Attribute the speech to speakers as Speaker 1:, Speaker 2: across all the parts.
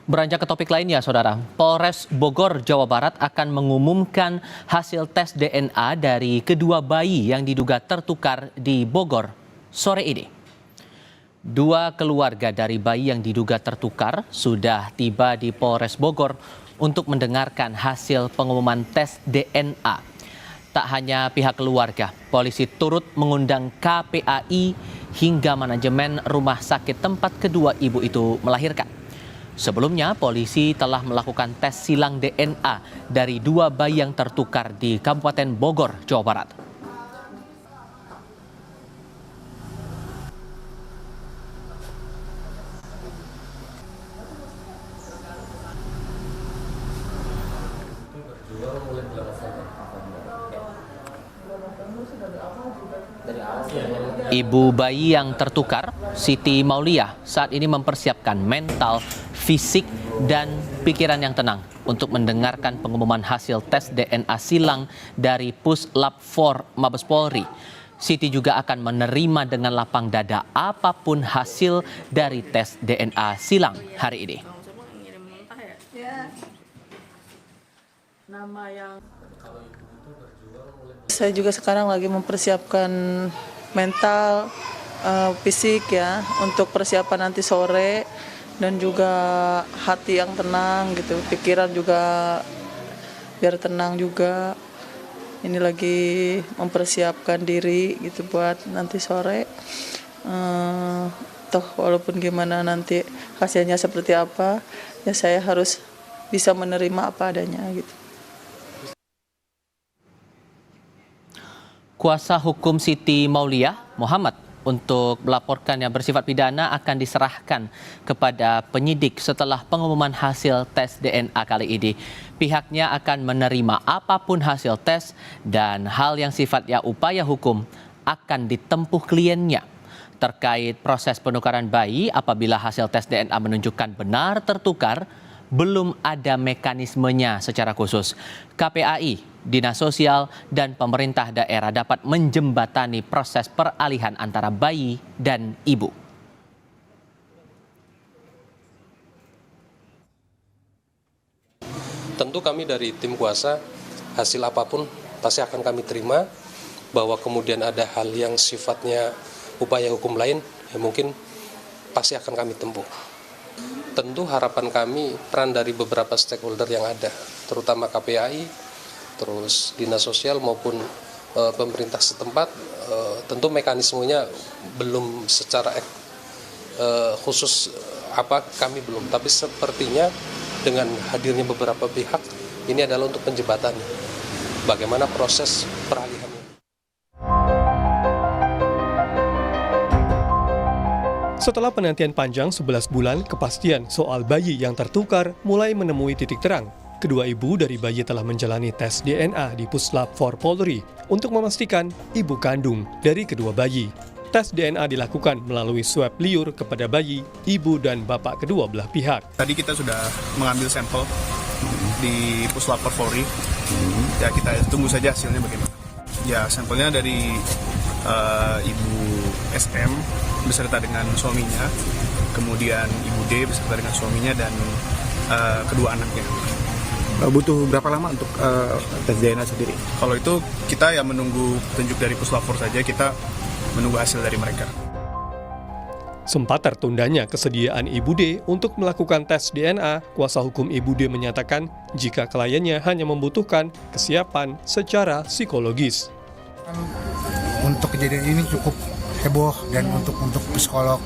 Speaker 1: Beranjak ke topik lainnya, Saudara. Polres Bogor, Jawa Barat akan mengumumkan hasil tes DNA dari kedua bayi yang diduga tertukar di Bogor sore ini. Dua keluarga dari bayi yang diduga tertukar sudah tiba di Polres Bogor untuk mendengarkan hasil pengumuman tes DNA. Tak hanya pihak keluarga, polisi turut mengundang KPAI hingga manajemen rumah sakit tempat kedua ibu itu melahirkan. Sebelumnya, polisi telah melakukan tes silang DNA dari dua bayi yang tertukar di Kabupaten Bogor, Jawa Barat. Ibu bayi yang tertukar, Siti Mauliah, saat ini mempersiapkan mental, fisik, dan pikiran yang tenang untuk mendengarkan pengumuman hasil tes DNA silang dari Puslap 4 Mabes Polri. Siti juga akan menerima dengan lapang dada apapun hasil dari tes DNA silang hari ini.
Speaker 2: Saya juga sekarang lagi mempersiapkan mental, fisik ya, untuk persiapan nanti sore, dan juga hati yang tenang gitu, pikiran juga biar tenang juga. Ini lagi mempersiapkan diri gitu buat nanti sore. Toh walaupun gimana nanti hasilnya seperti apa, ya saya harus bisa menerima apa adanya gitu.
Speaker 1: Kuasa hukum Siti Mauliah, Muhammad, untuk melaporkan yang bersifat pidana akan diserahkan kepada penyidik setelah pengumuman hasil tes DNA kali ini. Pihaknya akan menerima apapun hasil tes dan hal yang sifatnya upaya hukum akan ditempuh kliennya. Terkait proses penukaran bayi, apabila hasil tes DNA menunjukkan benar tertukar, belum ada mekanismenya secara khusus. KPAI, Dinas Sosial, dan pemerintah daerah dapat menjembatani proses peralihan antara bayi dan ibu.
Speaker 3: Tentu kami dari tim kuasa, hasil apapun pasti akan kami terima, bahwa kemudian ada hal yang sifatnya upaya hukum lain, ya mungkin pasti akan kami tempuh. Tentu harapan kami peran dari beberapa stakeholder yang ada, terutama KPAI, terus Dinas Sosial maupun pemerintah setempat, tentu mekanismenya belum secara khusus kami belum, tapi sepertinya dengan hadirnya beberapa pihak ini adalah untuk penjembatan bagaimana proses peralihan.
Speaker 4: Setelah penantian panjang 11 bulan, kepastian soal bayi yang tertukar mulai menemui titik terang. Kedua ibu dari bayi telah menjalani tes DNA di Puslap 4 Polri untuk memastikan ibu kandung dari kedua bayi. Tes DNA dilakukan melalui swab liur kepada bayi, ibu, dan bapak kedua belah pihak.
Speaker 5: Tadi kita sudah mengambil sampel di Puslap 4 Polri. Ya, kita tunggu saja hasilnya bagaimana. Ya, sampelnya dari Ibu SM beserta dengan suaminya, kemudian Ibu D beserta dengan suaminya dan kedua anaknya.
Speaker 6: Butuh berapa lama untuk tes DNA sendiri?
Speaker 5: Kalau itu kita ya menunggu petunjuk dari Puslap 4 saja, kita menunggu hasil dari mereka.
Speaker 4: Sempat tertundanya kesediaan Ibu D untuk melakukan tes DNA, kuasa hukum Ibu D menyatakan jika kliennya hanya membutuhkan kesiapan secara psikologis.
Speaker 7: Untuk kejadian ini cukup heboh dan untuk psikolog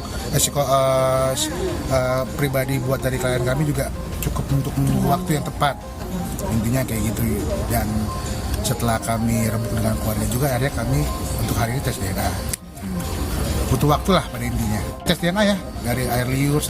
Speaker 7: pribadi buat dari klien kami juga cukup untuk menunggu waktu yang tepat, intinya kayak gitu. Dan setelah kami rembuk dengan keluarga juga, akhirnya kami untuk hari ini tes DNA. Butuh waktu lah pada intinya. Tes DNA ya dari air liur.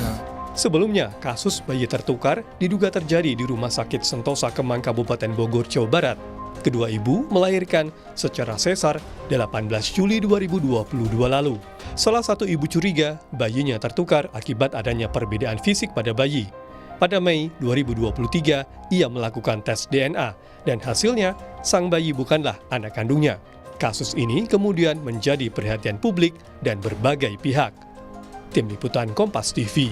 Speaker 4: Sebelumnya, kasus bayi tertukar diduga terjadi di Rumah Sakit Sentosa Kemang, Kabupaten Bogor, Jawa Barat. Kedua ibu melahirkan secara sesar 18 Juli 2022 lalu. Salah satu ibu curiga bayinya tertukar akibat adanya perbedaan fisik pada bayi. Pada Mei 2023, ia melakukan tes DNA dan hasilnya sang bayi bukanlah anak kandungnya. Kasus ini kemudian menjadi perhatian publik dan berbagai pihak. Tim Liputan Kompas TV.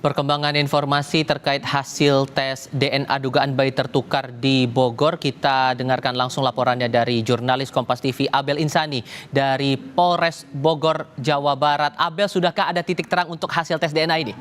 Speaker 1: Perkembangan informasi terkait hasil tes DNA dugaan bayi tertukar di Bogor, kita dengarkan langsung laporannya dari jurnalis Kompas TV Abel Insani dari Polres Bogor, Jawa Barat. Abel, sudahkah ada titik terang untuk hasil tes DNA ini?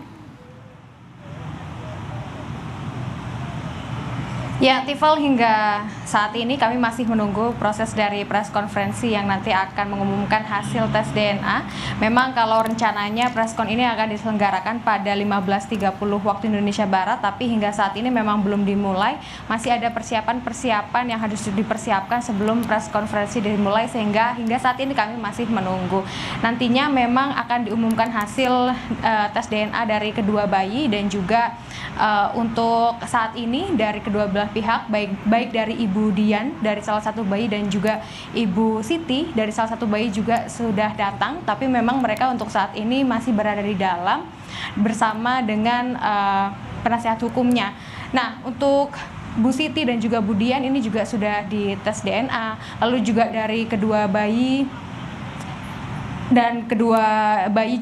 Speaker 8: Ya, Tifal, hingga saat ini kami masih menunggu proses dari press konferensi yang nanti akan mengumumkan hasil tes DNA. Memang kalau rencananya preskon ini akan diselenggarakan pada 15.30 waktu Indonesia Barat, tapi hingga saat ini memang belum dimulai. Masih ada persiapan-persiapan yang harus dipersiapkan sebelum press konferensi dimulai, sehingga hingga saat ini kami masih menunggu. Nantinya memang akan diumumkan hasil tes DNA dari kedua bayi, dan juga untuk saat ini dari kedua belah pihak, baik dari Ibu Dian dari salah satu bayi dan juga Ibu Siti dari salah satu bayi juga sudah datang, tapi memang mereka untuk saat ini masih berada di dalam bersama dengan penasihat hukumnya. Nah, untuk Bu Siti dan juga Bu Dian ini juga sudah dites DNA, lalu juga dari kedua bayi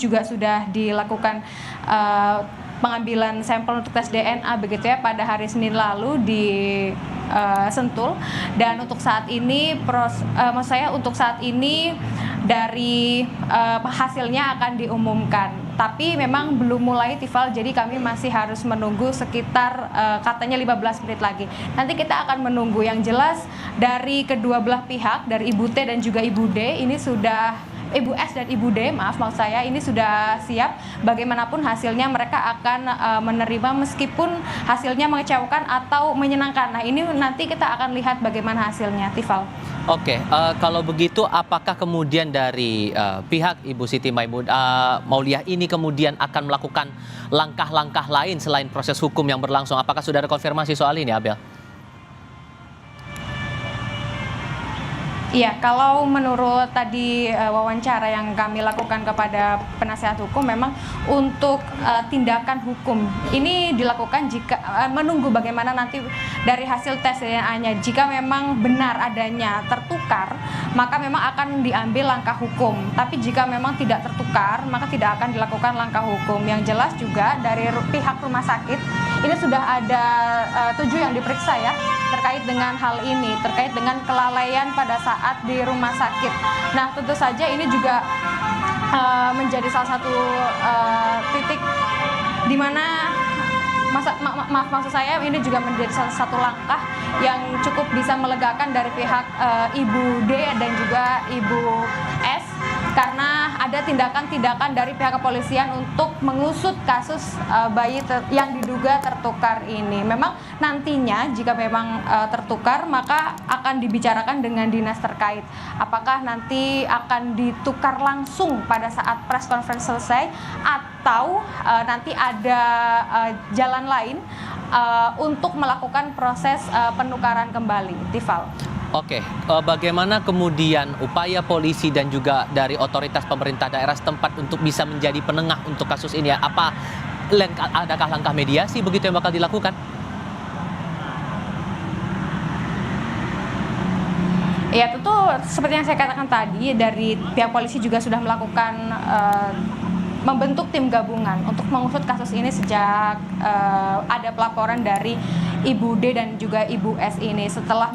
Speaker 8: juga sudah dilakukan pengambilan sampel untuk tes DNA begitu ya pada hari Senin lalu di Sentul. Dan untuk saat ini untuk saat ini dari hasilnya akan diumumkan, tapi memang belum mulai, Tifal, jadi kami masih harus menunggu sekitar katanya 15 menit lagi. Nanti kita akan menunggu. Yang jelas dari kedua belah pihak, dari Ibu T dan juga Ibu D ini sudah, Ibu S dan Ibu D, maksud saya, ini sudah siap. Bagaimanapun hasilnya mereka akan menerima meskipun hasilnya mengecewakan atau menyenangkan. Nah, ini nanti kita akan lihat bagaimana hasilnya, Tifal.
Speaker 1: Oke, kalau begitu apakah kemudian dari pihak Ibu Siti Mauliah ini kemudian akan melakukan langkah-langkah lain selain proses hukum yang berlangsung? Apakah sudah ada konfirmasi soal ini, Abel?
Speaker 8: Iya, kalau menurut tadi wawancara yang kami lakukan kepada penasihat hukum, memang untuk tindakan hukum ini dilakukan jika menunggu bagaimana nanti dari hasil tes DNA-nya. Jika memang benar adanya tertukar, maka memang akan diambil langkah hukum. Tapi jika memang tidak tertukar, maka tidak akan dilakukan langkah hukum. Yang jelas juga dari pihak rumah sakit ini sudah ada 7 yang diperiksa ya, terkait dengan hal ini, terkait dengan kelalaian pada saat di rumah sakit. Nah, tentu saja ini juga menjadi salah satu titik di mana maksud saya ini juga menjadi salah satu langkah yang cukup bisa melegakan dari pihak Ibu D dan juga Ibu S, karena ada tindakan-tindakan dari pihak kepolisian untuk mengusut kasus bayi yang diduga tertukar ini. Memang nantinya jika memang tertukar, maka akan dibicarakan dengan dinas terkait. Apakah nanti akan ditukar langsung pada saat press conference selesai, atau nanti ada jalan lain untuk melakukan proses penukaran kembali, Tifal.
Speaker 1: Oke, bagaimana kemudian upaya polisi dan juga dari otoritas pemerintah daerah setempat untuk bisa menjadi penengah untuk kasus ini? Adakah langkah mediasi begitu yang bakal dilakukan?
Speaker 8: Ya, tentu seperti yang saya katakan tadi, dari pihak polisi juga sudah melakukan membentuk tim gabungan untuk mengusut kasus ini sejak ada pelaporan dari Ibu D dan juga Ibu S ini. Setelah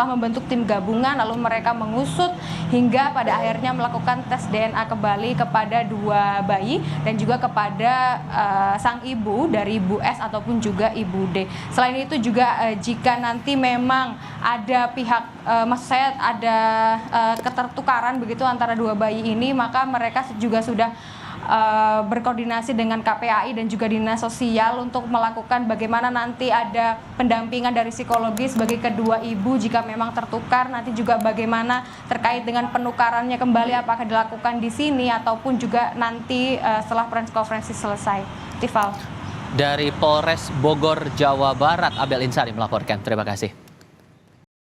Speaker 8: membentuk tim gabungan, lalu mereka mengusut hingga pada akhirnya melakukan tes DNA kembali kepada dua bayi dan juga kepada sang ibu dari Ibu S ataupun juga Ibu D. Selain itu juga jika nanti memang ada pihak, maksud saya ada ketertukaran begitu antara dua bayi ini, maka mereka juga sudah berkoordinasi dengan KPAI dan juga Dinas Sosial untuk melakukan bagaimana nanti ada pendampingan dari psikologis bagi kedua ibu jika memang tertukar, nanti juga bagaimana terkait dengan penukarannya kembali, apakah dilakukan di sini ataupun juga nanti setelah press konferensi selesai. Tifal.
Speaker 1: Dari Polres Bogor, Jawa Barat, Abel Insani melaporkan. Terima kasih.